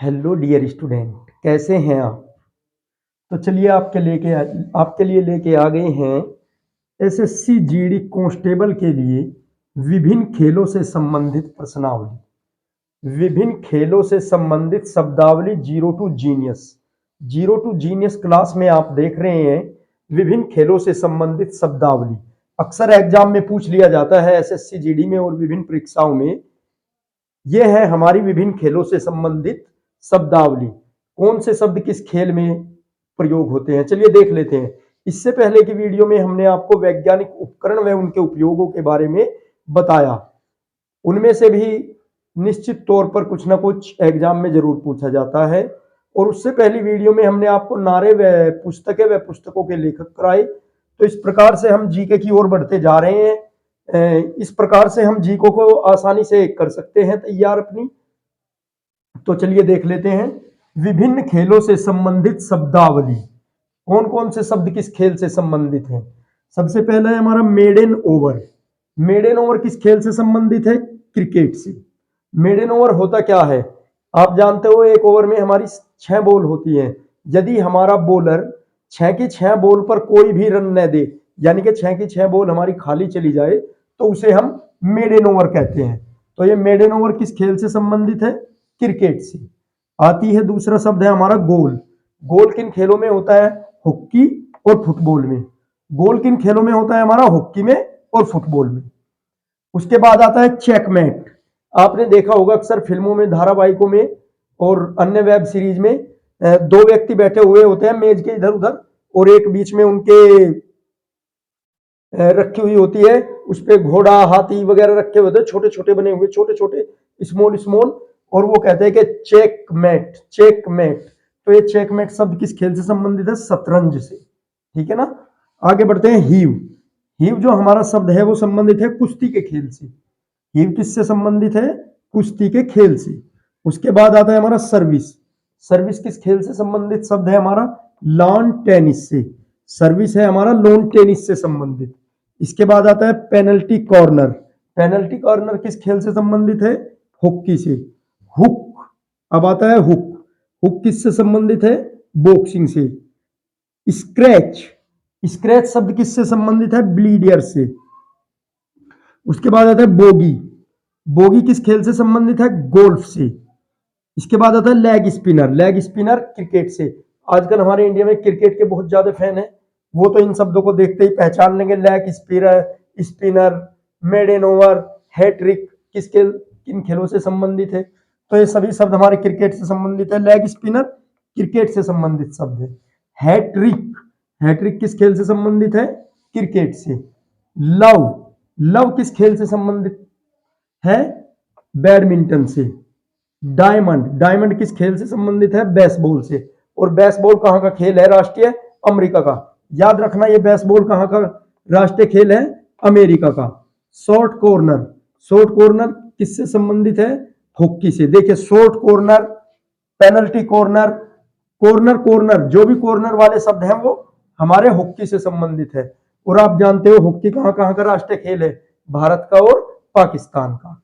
Hello dear student, कैसे हैं आप। तो चलिए आपके लिए लेके आ गए हैं एसएससी जीडी कांस्टेबल के लिए विभिन्न खेलों से संबंधित प्रश्नावली। विभिन्न खेलों से संबंधित शब्दावली जीरो टू जीनियस क्लास में आप देख रहे हैं। विभिन्न खेलों से संबंधित शब्दावली अक्सर एग्जाम में पूछ लिया जाता है एसएससी जीडी में और विभिन्न परीक्षाओं में। यह है हमारी विभिन्न खेलों से संबंधित शब्दावली। कौन से शब्द किस खेल में प्रयोग होते हैं, चलिए देख लेते हैं। इससे पहले की वीडियो में हमने आपको वैज्ञानिक उपकरण व उनके उपयोगों के बारे में बताया। उनमें से भी निश्चित तौर पर कुछ ना कुछ एग्जाम में जरूर पूछा जाता है। और उससे पहली वीडियो में हमने आपको नारे व पुस्तकों के लेखक कराए। तो इस प्रकार से हम जीके की ओर बढ़ते जा रहे हैं। इस प्रकार से हम जीको को आसानी से कर सकते हैं तैयार अपनी। तो चलिए देख लेते हैं विभिन्न खेलों से संबंधित शब्दावली। कौन कौन से शब्द किस खेल से संबंधित हैं। सबसे पहला है हमारा मेडन ओवर। मेडन ओवर किस खेल से संबंधित है, क्रिकेट से। मेडन ओवर होता क्या है, आप जानते हो एक ओवर में हमारी 6 बॉल होती हैं। यदि हमारा बॉलर 6 की 6 बॉल पर कोई भी रन न दे, यानी कि 6 की 6 बॉल हमारी खाली चली जाए, तो उसे हम मेडन ओवर कहते हैं। तो ये मेडन ओवर किस खेल से संबंधित है, क्रिकेट से। आती है दूसरा शब्द है हमारा गोल। गोल किन खेलों में होता है, हॉकी और फुटबॉल में। गोल किन खेलों में होता है हमारा, हॉकी में और फुटबॉल में। उसके बाद आता है चेकमेट। आपने देखा होगा अक्सर फिल्मों में, धारावाहिकों में और अन्य वेब सीरीज में 2 व्यक्ति बैठे हुए होते हैं मेज के इधर उधर, और एक बीच में उनके रखी हुई होती है, उस पे घोड़ा हाथी वगैरह रखे हुए थे, छोटे छोटे बने हुए, छोटे छोटे स्मॉल स्मॉल, और वो कहते हैं कि चेकमेट चेकमेट। तो ये चेकमेट शब्द किस खेल से संबंधित है, शतरंज से। ठीक है ना। आगे बढ़ते हैं हीव। हीव जो हमारा शब्द है वो संबंधित है कुश्ती के खेल से। हीव किससे संबंधित है, कुश्ती के खेल से। उसके बाद आता है हमारा सर्विस। सर्विस किस खेल से संबंधित शब्द है हमारा, लॉन टेनिस से। सर्विस है हमारा लॉन टेनिस से संबंधित। इसके बाद आता है पेनल्टी कॉर्नर। पेनल्टी कॉर्नर किस खेल से संबंधित है, हॉकी से। हुक, अब आता है हुक। हुक किससे संबंधित है, बॉक्सिंग से। स्क्रैच, स्क्रैच शब्द किससे संबंधित है, ब्लीडियर से। उसके बाद आता है बोगी। बोगी किस खेल से संबंधित है, गोल्फ से। इसके बाद आता है leg spinner. Leg spinner cricket से। आजकल हमारे इंडिया में क्रिकेट के बहुत ज्यादा फैन है, वो तो इन शब्दों को देखते ही पहचान लेंगे। Leg spinner, spinner, maiden over, hattrick किन खेलों से संबंधित है। तो ये सभी शब्द हमारे क्रिकेट से संबंधित है। लेग स्पिनर क्रिकेट से संबंधित शब्द है। हैट्रिक, हैट्रिक किस खेल से संबंधित है, क्रिकेट से। लव, लव किस खेल से संबंधित है, बैडमिंटन से। डायमंड, डायमंड किस खेल से संबंधित है, बेसबॉल से। और बेसबॉल कहां का खेल है, राष्ट्रीय अमेरिका का। याद रखना ये बेसबॉल कहां का राष्ट्रीय खेल है, अमेरिका का। शॉर्ट कॉर्नर, शॉर्ट कॉर्नर किससे संबंधित है, हॉकी से। देखिए short corner, penalty corner, corner corner, जो भी कॉर्नर वाले शब्द हैं वो हमारे हॉकी से संबंधित है। और आप जानते हो हॉकी कहां कहां का राष्ट्रीय खेल है, भारत का और पाकिस्तान का।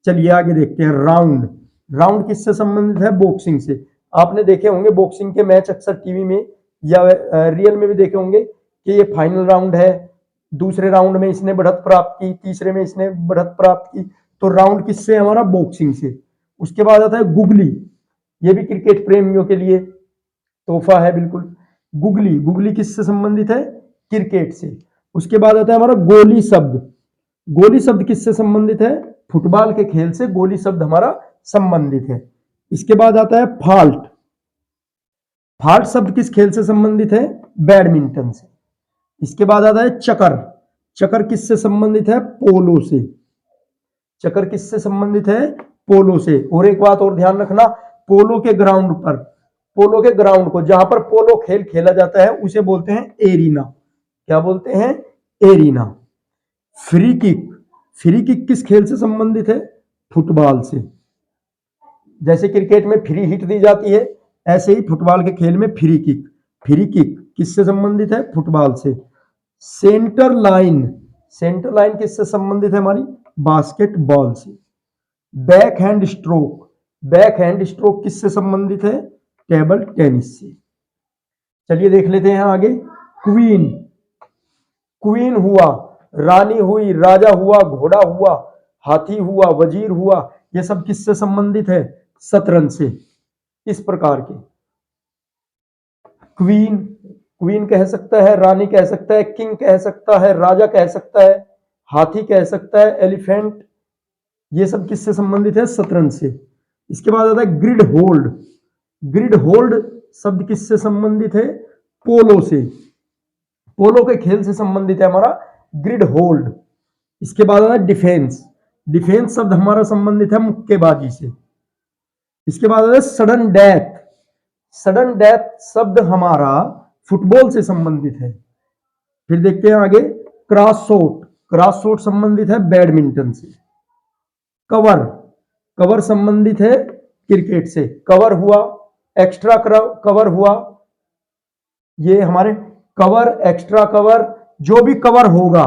चलिए आगे देखते हैं राउंड। राउंड किससे संबंधित है, बॉक्सिंग से। आपने देखे होंगे बॉक्सिंग के मैच अक्सर टीवी में या रियल में भी देखे होंगे कि ये फाइनल राउंड है, दूसरे राउंड में इसने बढ़त प्राप्त की, तीसरे में इसने बढ़त प्राप्त की। तो राउंड किससे, हमारा बॉक्सिंग से। उसके बाद आता है गुगली। ये भी क्रिकेट प्रेमियों के लिए तोहफा है बिल्कुल। गुगली, गुगली किससे संबंधित है, क्रिकेट से। उसके बाद आता है हमारा गोली शब्द। गोली शब्द किससे संबंधित है, फुटबॉल के खेल से गोली शब्द हमारा संबंधित है। इसके बाद आता है फाल्ट। फाल्ट शब्द किस खेल से संबंधित है, बैडमिंटन से। इसके बाद आता है चकर। चकर किससे संबंधित है, पोलो से। चकर किससे संबंधित है, पोलो से। और एक बात और ध्यान रखना, पोलो के ग्राउंड पर, पोलो के ग्राउंड को जहां पर पोलो खेल खेला जाता है उसे बोलते हैं एरिना। क्या बोलते हैं, arena. Free kick, free kick किस खेल से संबंधित है, फुटबॉल से। जैसे क्रिकेट में फ्री हिट दी जाती है, ऐसे ही फुटबॉल के खेल में फ्री किक। फ्री किक किससे संबंधित है, फुटबॉल से। सेंटर लाइन, सेंटर लाइन किससे संबंधित है, हमारी बास्केटबॉल से। Back hand stroke, back hand stroke किससे संबंधित है? टेबल टेनिस से। चलिए देख लेते हैं आगे। क्वीन, क्वीन हुआ, रानी हुई, राजा हुआ, घोड़ा हुआ, हाथी हुआ, वजीर हुआ, ये सब किससे संबंधित है? शतरंज से। इस प्रकार के क्वीन, क्वीन कह सकता है, रानी कह सकता है, किंग कह सकता है, राजा कह सकता है, हाथी कह सकता है, एलिफेंट, ये सब किससे संबंधित है? शतरंज से। इसके बाद आता है ग्रिड होल्ड। ग्रिड होल्ड शब्द किससे संबंधित है? पोलो से। पोलो के खेल से संबंधित है हमारा ग्रिड होल्ड। इसके बाद आता है डिफेंस। डिफेंस शब्द हमारा संबंधित है मुक्केबाजी से। इसके बाद आता है सडन डेथ। सडन डेथ शब्द हमारा फुटबॉल से संबंधित है। फिर देखते हैं आगे क्रॉस शॉट। क्रॉस शॉट संबंधित है बैडमिंटन से। कवर, कवर संबंधित है क्रिकेट से। कवर हुआ, एक्स्ट्रा कवर हुआ, ये हमारे कवर, एक्स्ट्रा कवर, जो भी कवर होगा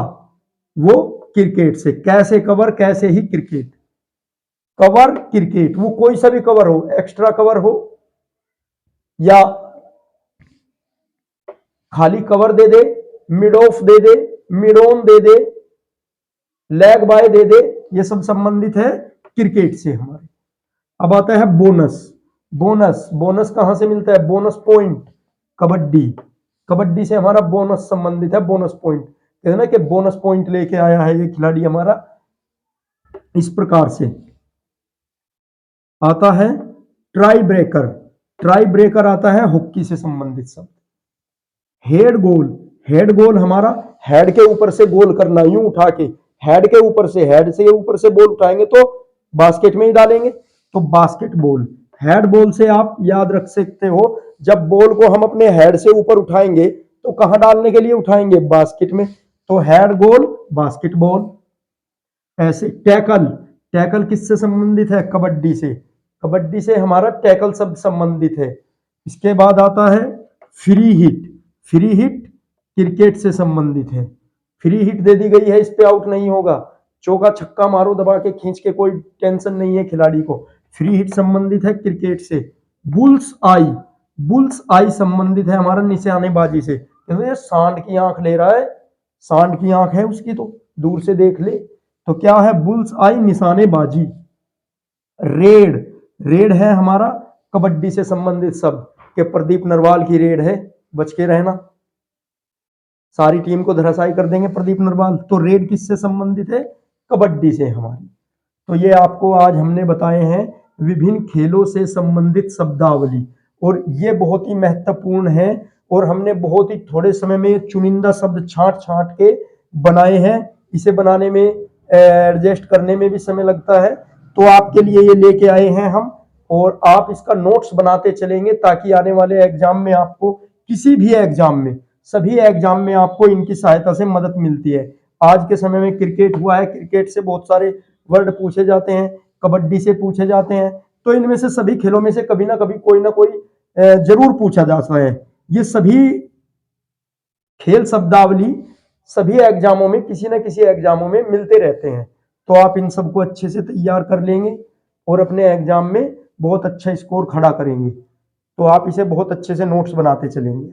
वो क्रिकेट से। कैसे कवर, कैसे ही क्रिकेट। कवर क्रिकेट, वो कोई सा भी कवर हो, एक्स्ट्रा कवर हो या खाली कवर दे दे, मिड ऑफ दे दे, मिड ऑन दे दे, लेग बाय दे दे, ये सब संबंधित है क्रिकेट से हमारे। अब आता है बोनस। बोनस, बोनस कहां से मिलता है? Bonus point, kabaddi. कबड्डी से हमारा बोनस संबंधित है, बोनस पॉइंट। कहते हैं ना कि बोनस पॉइंट लेके आया है ये खिलाड़ी हमारा। इस प्रकार से आता है ट्राई ब्रेकर। ट्राई ब्रेकर आता है हॉकी से संबंधित शब्द। हेड गोल, हेड गोल हमारा हेड के ऊपर से गोल करना, यूं उठा के हेड के ऊपर से, हेड से ऊपर से बॉल उठाएंगे तो बास्केट में ही डालेंगे, तो बास्केट बॉल। हेड बॉल से आप याद रख सकते हो, जब बॉल को हम अपने हेड से ऊपर उठाएंगे तो कहां डालने के लिए उठाएंगे? बास्केट में। तो हेड गोल, बास्केट बॉल। ऐसे टैकल, टैकल किससे संबंधित है? कबड्डी से। कबड्डी से हमारा टैकल शब्द संबंधित है। इसके बाद आता है free hit. Free hit cricket से संबंधित है। फ्री हिट दे दी गई है, इस पे आउट नहीं होगा, चौका छक्का मारो दबा के खींच के, कोई टेंशन नहीं है खिलाड़ी को। फ्री हिट संबंधित है क्रिकेट से। बुल्स आई, बुल्स आई संबंधित है हमारा निशानेबाजी से। ये सांड की आंख ले रहा है, सांड की आंख है उसकी, तो दूर से देख ले, तो क्या है? बुल्स आई, निशानेबाजी। रेड, रेड है हमारा कबड्डी से संबंधित शब्द, कि प्रदीप नरवाल की रेड है, बच के रहना, सारी टीम को धराशायी कर देंगे प्रदीप नरवाल। तो रेड किससे संबंधित है? कबड्डी से हमारी। तो ये आपको आज हमने बताए हैं विभिन्न खेलों से संबंधित शब्दावली, और ये बहुत ही महत्वपूर्ण है, और हमने बहुत ही थोड़े समय में चुनिंदा शब्द छांट छांट के बनाए हैं। इसे बनाने में, एडजस्ट करने में भी समय लगता है, तो आपके लिए ये लेके आए हैं हम, और आप इसका नोट्स बनाते चलेंगे ताकि आने वाले एग्जाम में आपको, किसी भी एग्जाम में, सभी एग्जाम में आपको इनकी सहायता से मदद मिलती है। आज के समय में क्रिकेट हुआ है, क्रिकेट से बहुत सारे वर्ड पूछे जाते हैं, कबड्डी से पूछे जाते हैं, तो इनमें से सभी खेलों में से कभी ना कभी कोई ना कोई जरूर पूछा जाता है। ये सभी खेल शब्दावली सभी एग्जामों में, किसी न किसी एग्जामों में मिलते रहते हैं, तो आप इन सबको अच्छे से तैयार कर लेंगे और अपने एग्जाम में बहुत अच्छा स्कोर खड़ा करेंगे। तो आप इसे बहुत अच्छे से नोट्स बनाते चलेंगे।